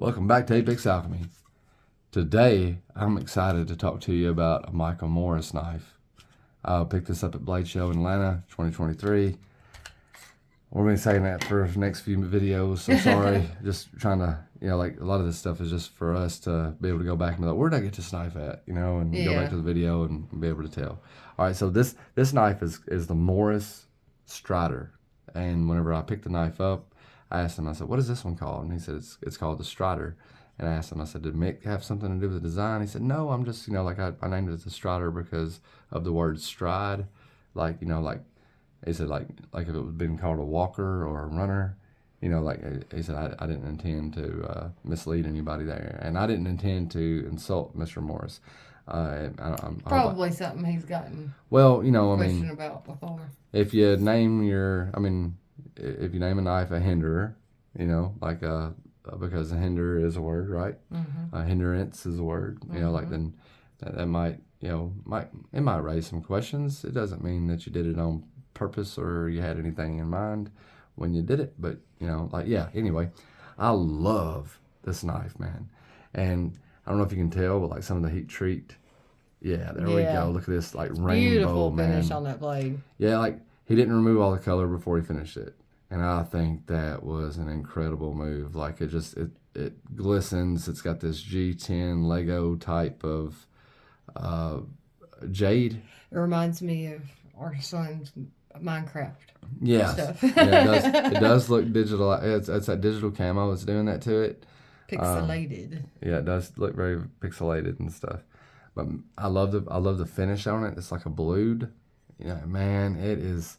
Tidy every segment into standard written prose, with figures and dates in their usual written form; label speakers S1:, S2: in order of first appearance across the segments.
S1: Welcome back to Apex Alchemy. Today, I'm excited to talk to you about a Michael Morris knife. I picked this up at Blade Show in Atlanta, 2023. We're going to be saying that for the next few videos, so sorry. Just trying to, like a lot of this stuff is just for us to be able to go back and be like, where did I get this knife at? And go back to the video and be able to tell. All right, so this knife is the Morris Strider. And whenever I picked the knife up, I asked him, I said, what is this one called? And he said, it's called the Strider. And I asked him, I said, did Mick have something to do with the design? He said, no, I'm just, I named it the Strider because of the word stride. He said, like if it was been called a walker or a runner, he said, I didn't intend to mislead anybody there. And I didn't intend to insult Mr. Morris.
S2: Probably something he's gotten
S1: question
S2: about before.
S1: If you name if you name a knife a hinderer, because a hinder is a word, right?
S2: Mm-hmm.
S1: A hindrance is a word, then that might, it might raise some questions. It doesn't mean that you did it on purpose or you had anything in mind when you did it, but anyway, I love this knife, man. And I don't know if you can tell, but some of the heat treat, we go. Look at this rainbow,
S2: beautiful
S1: man.
S2: Finish on that blade.
S1: Yeah, he didn't remove all the color before he finished it. And I think that was an incredible move. It glistens. It's got this G10 Lego type of jade.
S2: It reminds me of our son's Minecraft stuff.
S1: Yeah, it does look digital. It's that digital camo that's doing that to it.
S2: Pixelated.
S1: It does look very pixelated and stuff. But I love the finish on it. It's like a blued. Man, it is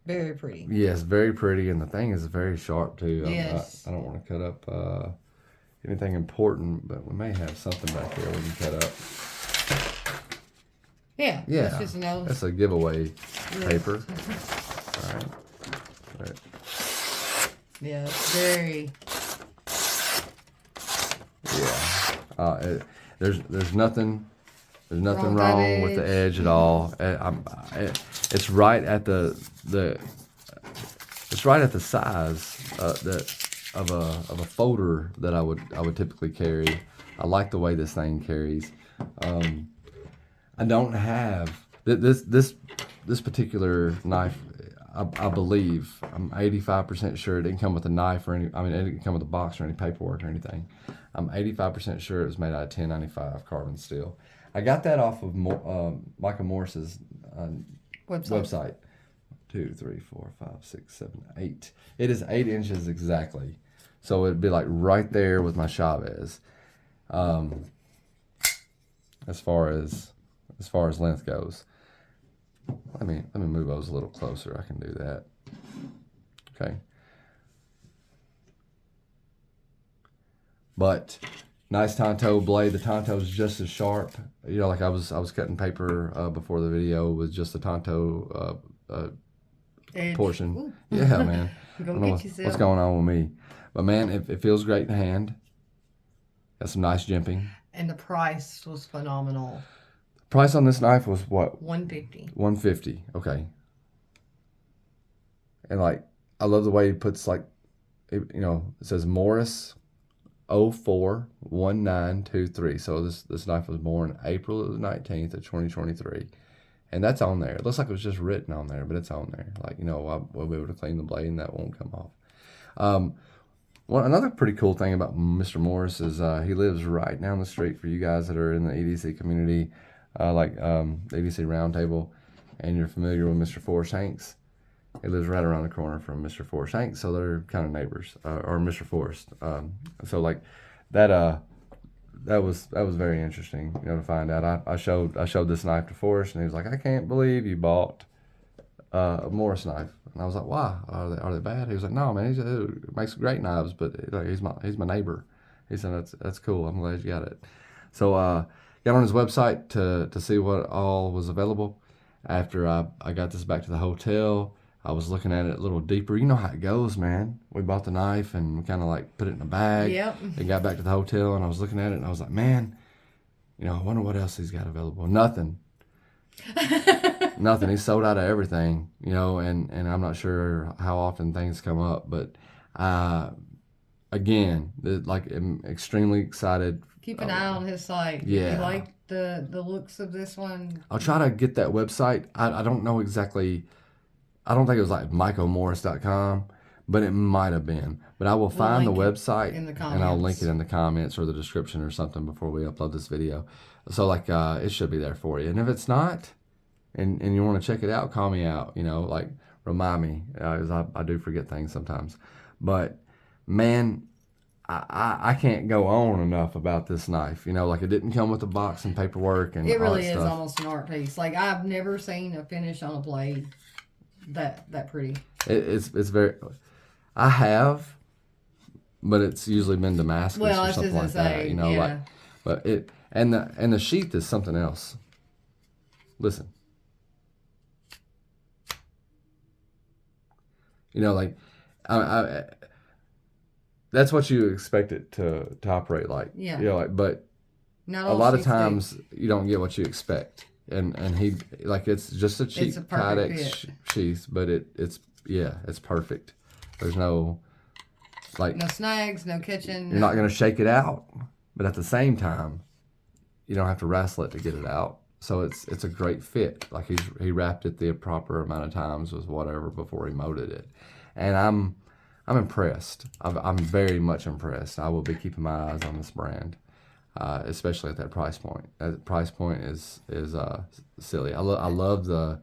S2: very pretty.
S1: Yes, very pretty, and the thing is very sharp too.
S2: Yes.
S1: I don't want to cut up anything important, but we may have something back here we can cut up.
S2: Yeah.
S1: That's just that's a giveaway paper. All right.
S2: Yeah, it's very.
S1: Yeah. There's nothing wrong with the edge at all. It's right at it's right at the size of a folder that I would typically carry. I like the way this thing carries. I don't have this particular knife. I believe I'm 85% sure it didn't come with a knife or it didn't come with a box or any paperwork or anything. I'm 85% sure it was made out of 1095 carbon steel. I got that off of Michael Morris's website. 2, 3, 4, 5, 6, 7, 8. It is 8 inches exactly. So it'd be right there with my Chavez. As far as length goes. Let me move those a little closer. I can do that. Okay. But nice Tonto blade. The Tonto is just as sharp. I was cutting paper before the video with just the Tonto portion.
S2: Ooh.
S1: Yeah, man.
S2: Go get yourself.
S1: What's going on with me? But man, it feels great in the hand. Got some nice jimping.
S2: And the price was phenomenal.
S1: Price on this knife was what?
S2: $150.
S1: $150. Okay. And I love the way he puts it says Morris 041923. So this knife was born April the 19th of 2023. And that's on there. It looks like it was just written on there, but it's on there. We'll be able to clean the blade and that won't come off. Another pretty cool thing about Mr. Morris is he lives right down the street for you guys that are in the EDC community, the EDC Roundtable, and you're familiar with Mr. Forrest Hanks. He lives right around the corner from Mr. Forrest Hanks, so they're kind of neighbors, or Mr. Forrest. That was very interesting, to find out. I showed this knife to Forrest, and he was like, I can't believe you bought a Morris knife. And I was like, why? Are they bad? He was like, no, man, he makes great knives, but he's my neighbor. He said, that's cool. I'm glad you got it. So got on his website to see what all was available. After I got this back to the hotel, I was looking at it a little deeper. You know how it goes, man. We bought the knife and we kind of put it in a bag.
S2: Yep.
S1: And got back to the hotel and I was looking at it and I was like, man, I wonder what else he's got available. Nothing. Nothing. He's sold out of everything, and I'm not sure how often things come up, but I again, like, I'm extremely excited.
S2: Keep an eye on his site.
S1: Yeah.
S2: If you like the looks of this one,
S1: I'll try to get that website. I don't know exactly. I don't think it was like michaelmorris.com, but it might have been. But I will find the website
S2: in the comments.
S1: and I'll link it in the comments or the description or something before we upload this video. So like it should be there for you. And if it's not, and you want to check it out, call me out. You know, like remind me, because I do forget things sometimes. But man, I can't go on enough about this knife. You know, like it didn't come with a box and paperwork and
S2: it really
S1: all that
S2: is
S1: stuff.
S2: almost an art piece. Like I've never seen a finish on a blade that pretty.
S1: It's very. I have, but it's usually been Damascus or something like that. You know,
S2: yeah.
S1: like, but it and the sheath is something else. Listen. You know, like, that's what you expect it to operate like.
S2: Yeah.
S1: You know, like, but
S2: Not
S1: a lot of times you don't get what you expect, and he like it's just a cheap Kydex sheath, but it's perfect. There's no like
S2: no snags, no catching.
S1: You're not gonna shake it out, but at the same time, you don't have to wrestle it to get it out. So it's a great fit. Like he wrapped it the proper amount of times with whatever before he molded it, and I'm impressed. I'm very much impressed. I will be keeping my eyes on this brand, especially at that price point. That price point is silly. I love the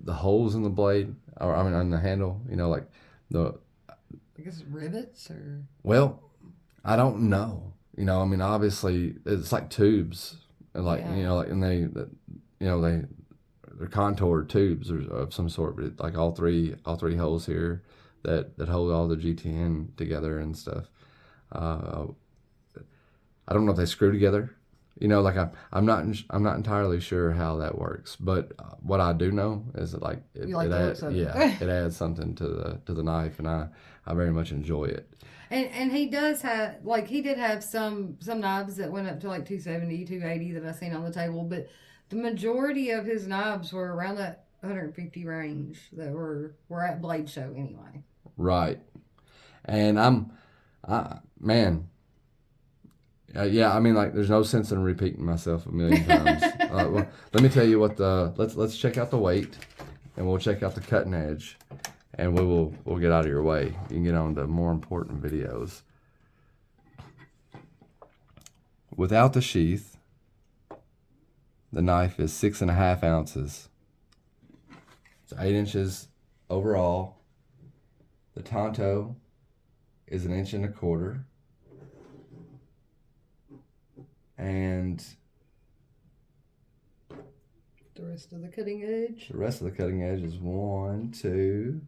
S1: holes in the blade, or I mean on the handle. You know, like I
S2: guess rivets or.
S1: Well, I don't know. You know, I mean, obviously it's like tubes. Like you know, like and they're contoured tubes of some sort, but like all three holes here that hold all the GTN together and stuff. I don't know if they screw together. You know, like I'm not entirely sure how that works, but what I do know is that like it adds something to the knife, and I very much enjoy it.
S2: And he does have, like, he did have some knives that went up to like 270, 280 that I seen on the table, but the majority of his knives were around that 150 range that were at Blade Show anyway.
S1: Right. And yeah, I mean, like, there's no sense in repeating myself a million times. Well, let me tell you what let's check out the weight, and we'll check out the cutting edge. And we'll get out of your way. You can get on to more important videos. Without the sheath, the knife is 6.5 ounces. It's 8 inches overall. The tanto is 1.25 inches. And
S2: the rest of the cutting edge?
S1: The rest of the cutting edge is 1, 2,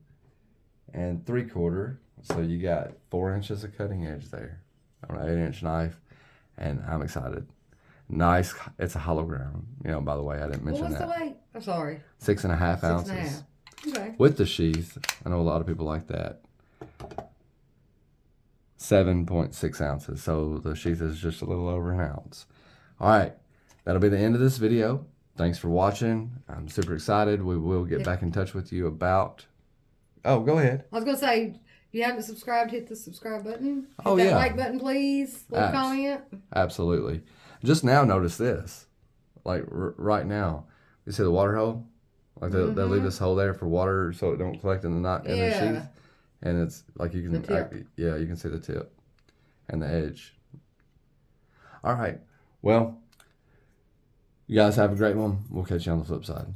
S1: and 3/4. So you got 4 inches of cutting edge there on an 8-inch knife, and I'm excited. Nice. It's a hollow ground. You know, by the way, I didn't mention that.
S2: What's the weight? I'm sorry.
S1: 6.5 ounces.
S2: 6.5. Okay.
S1: With the sheath, I know a lot of people like that. 7.6 ounces. So the sheath is just a little over 1 ounce. All right. That'll be the end of this video. Thanks for watching. I'm super excited. We will get back in touch with you about... Oh, go ahead.
S2: I was going to say, if you haven't subscribed, hit the subscribe button. Hit
S1: that
S2: like button, please. Leave a comment.
S1: Absolutely. Just now notice this. Like right now. You see the water hole? Like they'll leave this hole there for water so it don't collect in the sheath. And it's like you can... you can see the tip and the edge. All right. Well, you guys have a great one. We'll catch you on the flip side.